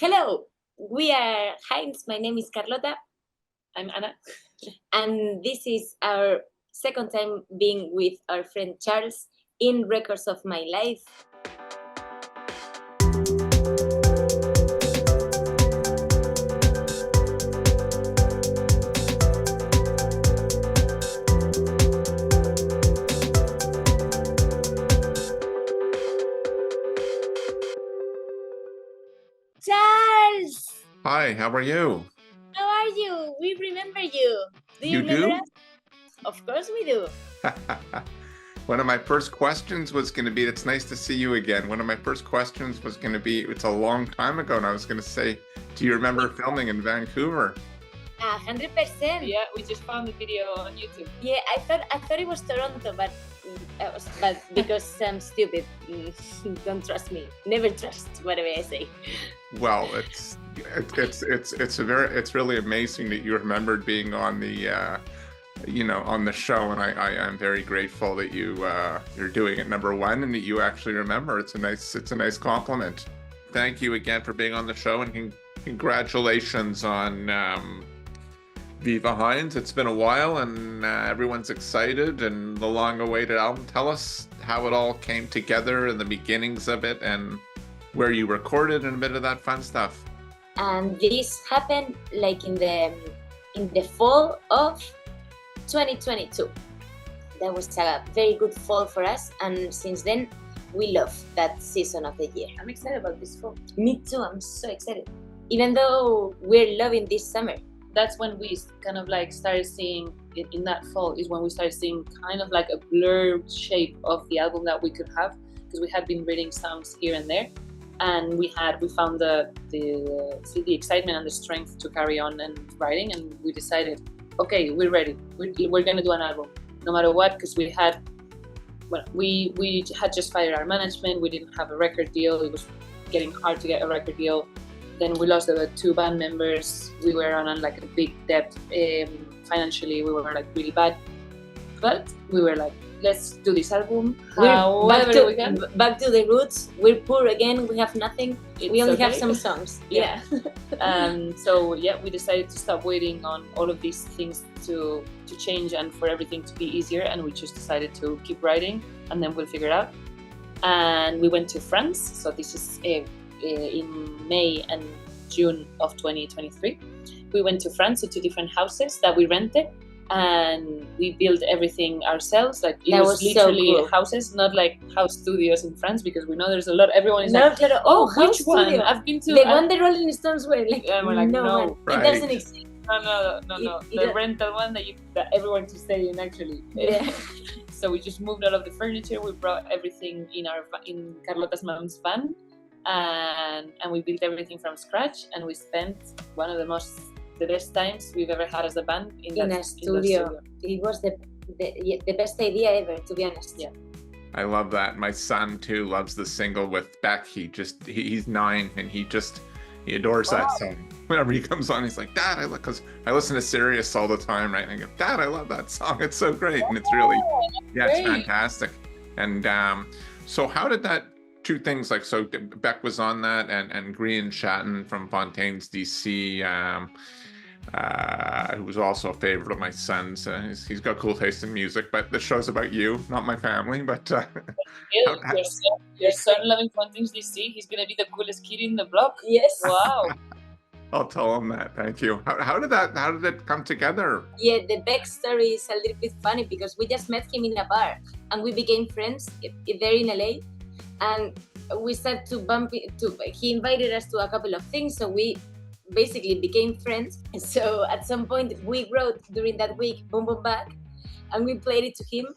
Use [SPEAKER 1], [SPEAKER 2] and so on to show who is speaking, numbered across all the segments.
[SPEAKER 1] Hello, we are Hinds. My name is Carlotta.
[SPEAKER 2] I'm Anna.
[SPEAKER 1] And this is our second time being with our friend Charles in Records of My Life. Charles!
[SPEAKER 3] Hi, how are you?
[SPEAKER 1] How are you? We remember you. Do you remember us? Of course we do.
[SPEAKER 3] One of my first questions was going to be, it's nice to see you again. One of my first questions was going to be, it's a long time ago, and I was going to say, do you remember filming in Vancouver?
[SPEAKER 1] 100%.
[SPEAKER 2] Yeah, we just found the video on YouTube.
[SPEAKER 1] Yeah, I thought it was Toronto, but because I'm stupid, don't trust me. Never trust whatever I say.
[SPEAKER 3] Well, it's really amazing that you remembered being on the on the show, and I am very grateful that you're doing it number one and that you actually remember. It's a nice compliment. Thank you again for being on the show, and congratulations on Viva Hinds. It's been a while, and everyone's excited, and the long-awaited album. Tell us how it all came together and the beginnings of it, and where you recorded, and a bit of that fun stuff.
[SPEAKER 1] And this happened like in the fall of 2022. That was a very good fall for us, and since then we love that season of the year.
[SPEAKER 2] I'm excited about this fall.
[SPEAKER 1] Me too, I'm so excited. Even though we're loving this summer.
[SPEAKER 2] That's when we kind of like started seeing it. In that fall is when we started seeing kind of like a blurred shape of the album that we could have, because we had been reading songs here and there, and we found the excitement and the strength to carry on and writing, and we decided, okay, we're ready. We're gonna do an album, no matter what, because we had just fired our management. We didn't have a record deal. It was getting hard to get a record deal. Then we lost the two band members. We were on like a big debt. Financially, we were like really bad. But we were like, let's do this album. However we can.
[SPEAKER 1] Back to the roots. We're poor again. We have nothing. We only have some songs.
[SPEAKER 2] Yeah. So yeah, we decided to stop waiting on all of these things to change and for everything to be easier. And we just decided to keep writing, and then we'll figure it out. And we went to France. So this is in May and June of 2023. We went to France to two different houses that we rented, and we built everything ourselves. Like it was literally so cool. Houses, not like house studios in France, because we know there's a lot. Everyone is like, oh, which one?
[SPEAKER 1] Studio.
[SPEAKER 2] I've been to
[SPEAKER 1] the one the Rolling Stones were like.
[SPEAKER 2] And we're like, no,
[SPEAKER 3] right.
[SPEAKER 1] It doesn't exist.
[SPEAKER 2] No. The rental one that everyone can stay in actually.
[SPEAKER 1] Yeah.
[SPEAKER 2] So we just moved all of the furniture. We brought everything in Carlotta's mom's van. And we built everything from scratch, and we spent one of the best times we've ever had as a band in a studio.
[SPEAKER 1] It was the best idea ever, to be honest.
[SPEAKER 2] Yeah,
[SPEAKER 3] I love that. My son too loves the single with Beck. He's 9, and he adores that song. Whenever he comes on, he's like, Dad, because I listen to Sirius all the time, right? And I go, Dad, I love that song. It's so great, and it's really, it's fantastic. And so how did that? Two things, like, so Beck was on that, and Grian Chatten from Fontaines DC, who was also a favorite of my son's. He's got cool taste in music, but the show's about you, not my family. But
[SPEAKER 2] your son loving Fontaines DC, he's gonna be the coolest kid in the block.
[SPEAKER 1] Yes.
[SPEAKER 2] Wow.
[SPEAKER 3] I'll tell him that. Thank you. How did it come together?
[SPEAKER 1] Yeah, the Beck story is a little bit funny, because we just met him in a bar, and we became friends there in LA. And we started to bump into, he invited us to a couple of things, so we basically became friends. So at some point we wrote during that week Boom Boom Back, and we played it to him,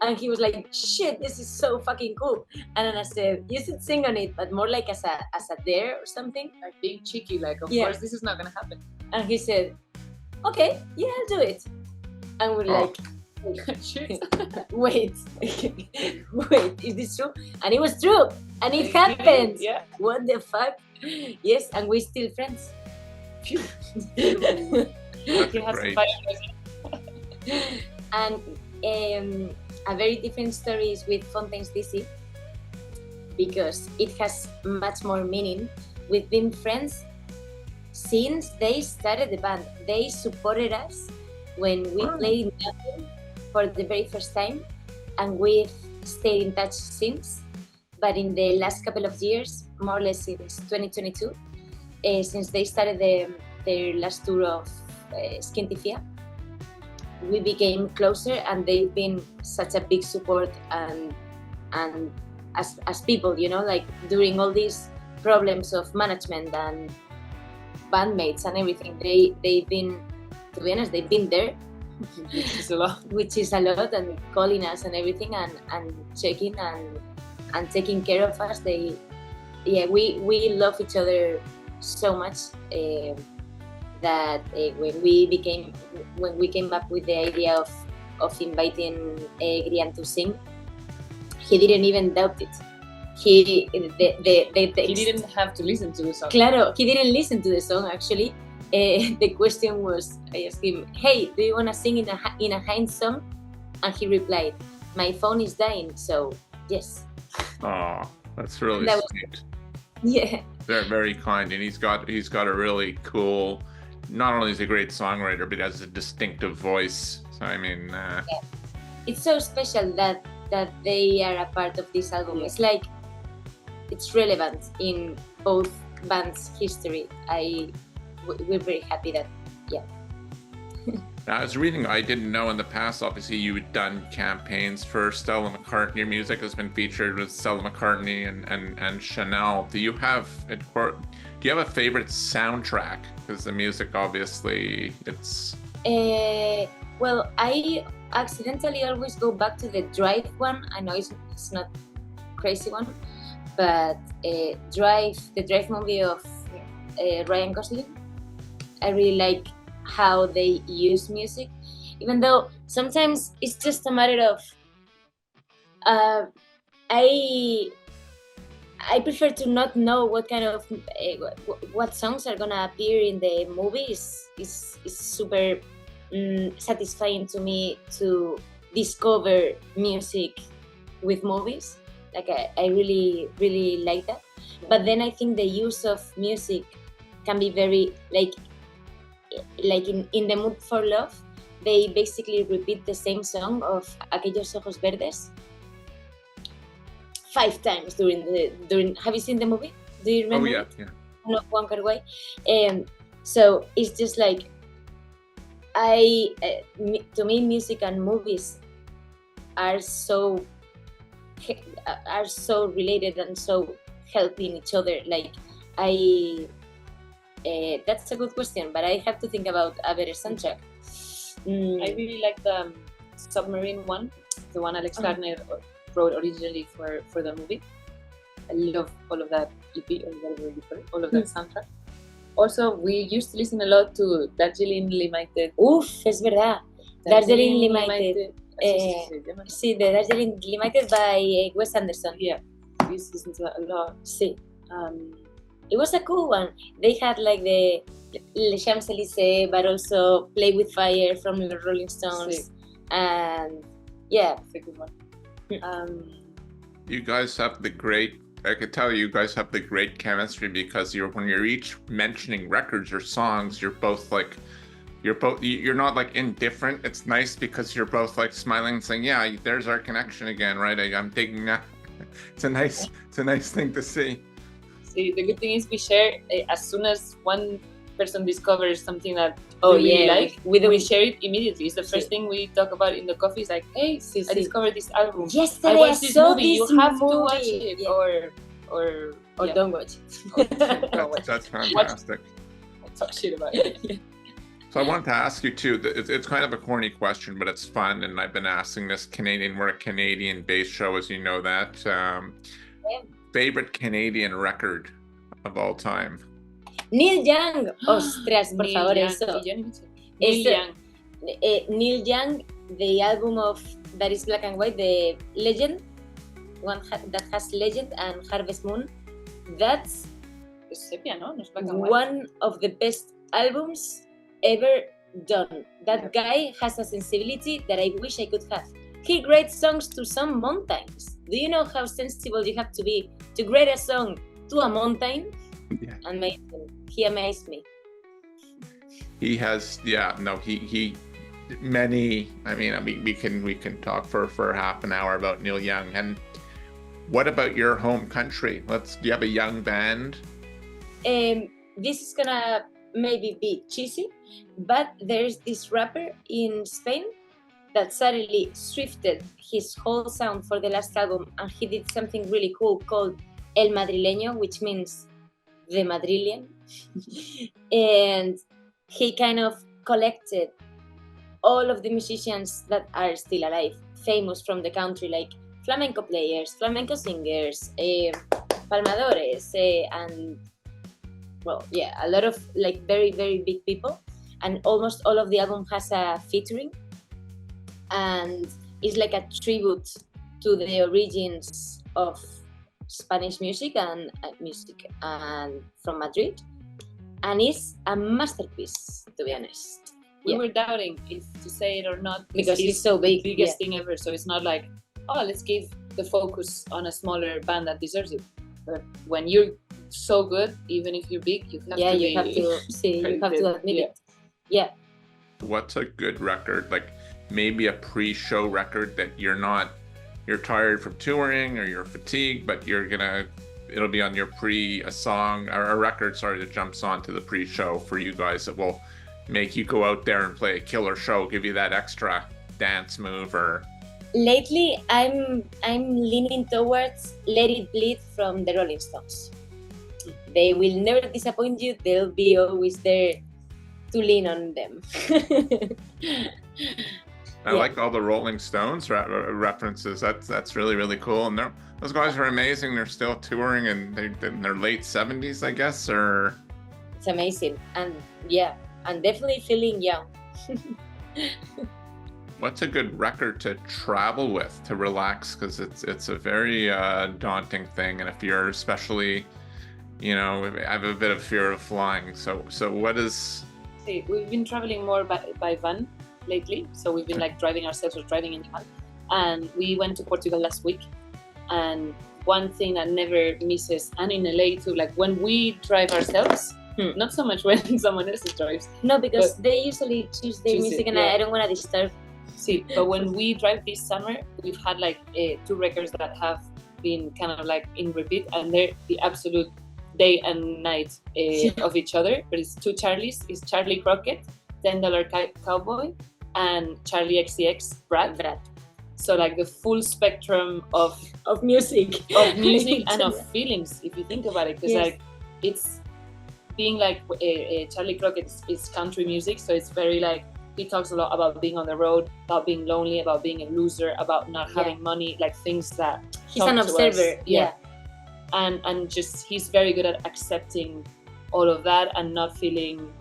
[SPEAKER 1] and he was like, shit, this is so fucking cool. And then I said, you should sing on it, but more like as a dare or something.
[SPEAKER 2] Like being cheeky, like, of course this is not gonna happen.
[SPEAKER 1] And he said, okay, yeah, I'll do it. And we're like, wait, is this true? And it was true, and it happened.
[SPEAKER 2] Yeah.
[SPEAKER 1] What the fuck? Yes, and we're still friends.
[SPEAKER 2] He has
[SPEAKER 3] Great.
[SPEAKER 1] And a very different story is with Fontaines DC, because it has much more meaning, we've been friends since they started the band. They supported us when we played in Dublin for the very first time, and we've stayed in touch since. But in the last couple of years, more or less since 2022, since they started their last tour of Skinty Fia, we became closer, and they've been such a big support and as people, you know, like during all these problems of management and bandmates and everything, they've been, to be honest, they've been there,
[SPEAKER 2] Which is a lot.
[SPEAKER 1] which is a lot, and calling us and everything, and checking and taking care of us. We love each other so much that when we came up with the idea of inviting Grian to sing, he didn't even doubt it. He
[SPEAKER 2] didn't have to listen to the song.
[SPEAKER 1] Claro, he didn't listen to the song actually. The question was, I asked him, "Hey, do you want to sing in a Hinds song?" And he replied, "My phone is dying, so yes."
[SPEAKER 3] Oh, that's really
[SPEAKER 1] That was-
[SPEAKER 3] sweet.
[SPEAKER 1] Yeah.
[SPEAKER 3] They're very kind, and he's got a really cool. Not only is he a great songwriter, but he has a distinctive voice. So I mean,
[SPEAKER 1] It's so special that they are a part of this album.
[SPEAKER 2] Yeah.
[SPEAKER 1] It's like it's relevant in both bands' history. We're very happy that
[SPEAKER 3] I was reading. I didn't know in the past. Obviously, you had done campaigns for Stella McCartney. Your music has been featured with Stella McCartney and Chanel. Do you have a favorite soundtrack? Because the music, obviously, it's.
[SPEAKER 1] Well, I accidentally always go back to the Drive one. I know it's not crazy one, but Drive, the Drive movie of Ryan Gosling. I really like how they use music, even though sometimes it's just a matter of I prefer to not know what kind of what songs are gonna appear in the movie. Is super satisfying to me to discover music with movies. Like I really like that. But then I think the use of music can be very like in the Mood for Love, they basically repeat the same song of Aquellos Ojos Verdes 5 times during. Have you seen the movie? Do you remember?
[SPEAKER 3] Oh yeah,
[SPEAKER 1] it?
[SPEAKER 3] yeah.
[SPEAKER 1] No, Wong Kar-wai. So it's just like to me, music and movies are so related and so helping each other. Like that's a good question, but I have to think about a better soundtrack.
[SPEAKER 2] I really like the Submarine one, the one Alex Gardner wrote originally for the movie. I love all of that EP, or whatever you call it, all of that soundtrack. Also, we used to listen a lot to Darjeeling Limited.
[SPEAKER 1] Uf, es verdad. Darjeeling Limited.
[SPEAKER 2] Sí,
[SPEAKER 1] Sí, the Darjeeling Limited by Wes Anderson.
[SPEAKER 2] yeah, we used to listen to that a lot.
[SPEAKER 1] Sí. It was a cool one. They had like the Les Champs-Élysées, but also Play with Fire from the Rolling Stones.
[SPEAKER 2] Sí.
[SPEAKER 1] And yeah.
[SPEAKER 2] It's a good one.
[SPEAKER 3] You guys have the great. I could tell you guys have the great chemistry because when you're each mentioning records or songs, you're not like indifferent. It's nice because you're both like smiling and saying, "Yeah, there's our connection again, right? I'm digging that." It's a nice thing to see.
[SPEAKER 2] See, the good thing is we share as soon as one person discovers something that
[SPEAKER 1] Oh
[SPEAKER 2] we really
[SPEAKER 1] yeah,
[SPEAKER 2] like, we share it immediately. It's the first
[SPEAKER 1] Sí.
[SPEAKER 2] thing we talk about in the coffee. It's like, hey,
[SPEAKER 1] Sí,
[SPEAKER 2] I
[SPEAKER 1] sí.
[SPEAKER 2] discovered this album.
[SPEAKER 1] Yesterday
[SPEAKER 2] I watched this
[SPEAKER 1] saw
[SPEAKER 2] movie. You
[SPEAKER 1] this
[SPEAKER 2] have to
[SPEAKER 1] movie.
[SPEAKER 2] watch it,
[SPEAKER 1] Yeah.
[SPEAKER 2] or
[SPEAKER 1] Or don't watch
[SPEAKER 2] Or
[SPEAKER 1] it.
[SPEAKER 2] don't watch it.
[SPEAKER 3] That's fantastic.
[SPEAKER 2] Talk shit about it.
[SPEAKER 3] So I wanted to ask you too. It's kind of a corny question, but it's fun, and I've been asking this. We're a Canadian-based show, as you know that. Favorite Canadian record of all time?
[SPEAKER 1] Neil Young. Ostras, por
[SPEAKER 2] Neil
[SPEAKER 1] favor,
[SPEAKER 2] Young.
[SPEAKER 1] eso.
[SPEAKER 2] Neil
[SPEAKER 1] Eso-
[SPEAKER 2] Young.
[SPEAKER 1] Neil Young, the album that is black and white, the Legend, that has Legend and Harvest Moon. That's
[SPEAKER 2] Es sepia, ¿no? No es black and white.
[SPEAKER 1] one of the best albums ever done. That guy has a sensibility that I wish I could have. He writes songs to some mountains. Do you know how sensible you have to be to write a song to a mountain?
[SPEAKER 3] Yeah.
[SPEAKER 1] Amazing. He amazed me.
[SPEAKER 3] He has, he many. I mean, we can talk for half an hour about Neil Young. And what about your home country? Do you have a young band?
[SPEAKER 1] This is gonna maybe be cheesy, but there's this rapper in Spain that suddenly shifted his whole sound for the last album, and he did something really cool called El Madrileño, which means the Madrilean. And he kind of collected all of the musicians that are still alive, famous from the country, like flamenco players, flamenco singers, palmadores, and a lot of like very, very big people. And almost all of the album has a featuring, and it's like a tribute to the origins of Spanish music and from Madrid. And it's a masterpiece, to be honest.
[SPEAKER 2] We were doubting if to say it or not
[SPEAKER 1] because it's so big,
[SPEAKER 2] the biggest thing ever. So it's not like, let's give the focus on a smaller band that deserves it. But when you're so good, even if you're big, you have to
[SPEAKER 1] you have to admit it. Yeah.
[SPEAKER 3] What's a good record? Like maybe a pre-show record that you're tired from touring or you're fatigued, but it'll be on your a record that jumps onto the pre-show for you guys that will make you go out there and play a killer show, give you that extra dance move. Or
[SPEAKER 1] lately I'm leaning towards Let It Bleed from the Rolling Stones. They will never disappoint you. They'll be always there to lean on them.
[SPEAKER 3] I like all the Rolling Stones references. That's really, really cool. And those guys are amazing. They're still touring and they're in their late 70s, I guess. Or
[SPEAKER 1] it's amazing. And definitely feeling young.
[SPEAKER 3] What's a good record to travel with, to relax? Because it's a very daunting thing. And if you're especially, I have a bit of fear of flying. So what is...
[SPEAKER 2] See, we've been traveling more by van lately, so we've been like driving ourselves or driving in the van, and we went to Portugal last week. And one thing that never misses, and in LA too, like when we drive ourselves, not so much when someone else drives.
[SPEAKER 1] No, because they usually choose their music, and I don't want to disturb.
[SPEAKER 2] See, but when we drive this summer, we've had like 2 records that have been kind of like in repeat, and they're the absolute day and night of each other. But it's 2 Charlies. It's Charlie Crockett, $10 Cowboy, and Charlie XCX Brad. So like the full spectrum of
[SPEAKER 1] music
[SPEAKER 2] and of feelings, if you think about it, because like it's being like Charlie Crockett is country music, so it's very like he talks a lot about being on the road, about being lonely, about being a loser, about not having money, like things that
[SPEAKER 1] he's an observer.
[SPEAKER 2] And just he's very good at accepting all of that and not feeling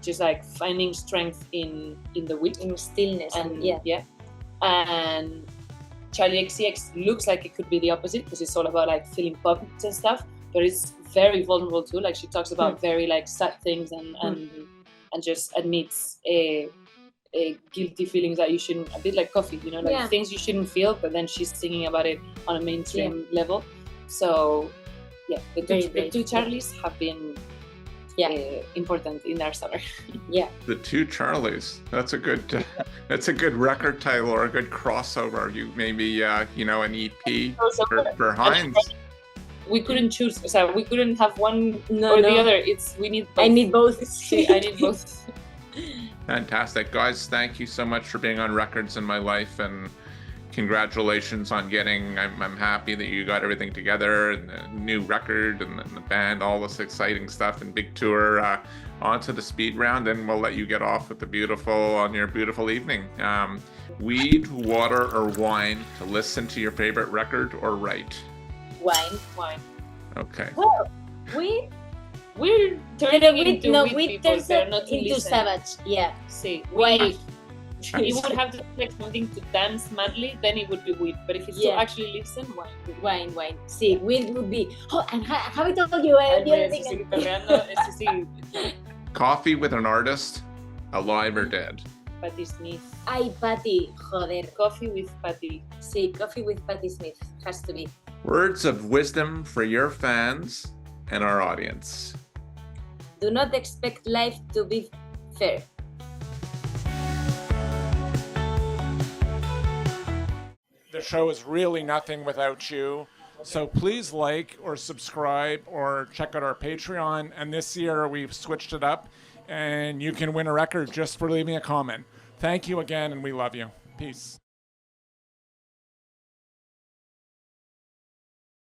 [SPEAKER 2] just like finding strength in the weak,
[SPEAKER 1] in stillness, and
[SPEAKER 2] and Charlie XCX looks like it could be the opposite, because it's all about like feeling pumped and stuff, but it's very vulnerable too. Like she talks about very like sad things and just admits guilty feelings that you shouldn't, a bit like Coffee, things you shouldn't feel, but then she's singing about it on a mainstream level. So the two Charlies have been important in our summer.
[SPEAKER 3] The 2 Charlies. That's a good record title, or a good crossover. You maybe an EP for Hinds.
[SPEAKER 2] We couldn't choose, so we couldn't have one or the other. We need both.
[SPEAKER 1] I need both.
[SPEAKER 2] I need both.
[SPEAKER 3] Fantastic, guys! Thank you so much for being on Records in My Life, and congratulations on getting. I'm happy that you got everything together, and the new record and the band, all this exciting stuff, and big tour. Onto the speed round, and we'll let you get off with on your beautiful evening. Weed, water, or wine to listen to your favorite record or write?
[SPEAKER 2] Wine.
[SPEAKER 3] Okay.
[SPEAKER 1] Well,
[SPEAKER 2] we're turning into weed people.
[SPEAKER 1] Turns into savage. Yeah.
[SPEAKER 2] See,
[SPEAKER 1] wine.
[SPEAKER 2] You would have to like something to dance madly, then it would be weed. But if it's to actually listen,
[SPEAKER 1] wine. See, weed would be. Oh, and have I told you the other thing?
[SPEAKER 3] Coffee with an artist, alive or dead?
[SPEAKER 2] Patti Smith.
[SPEAKER 1] Ay, Patti, joder.
[SPEAKER 2] Coffee with Patti.
[SPEAKER 1] Sí, coffee with Patti Smith has to be.
[SPEAKER 3] Words of wisdom for your fans and our audience.
[SPEAKER 1] Do not expect life to be fair.
[SPEAKER 4] The show is really nothing without you. So please like or subscribe or check out our Patreon. And this year we've switched it up and you can win a record just for leaving a comment. Thank you again and we love you. Peace.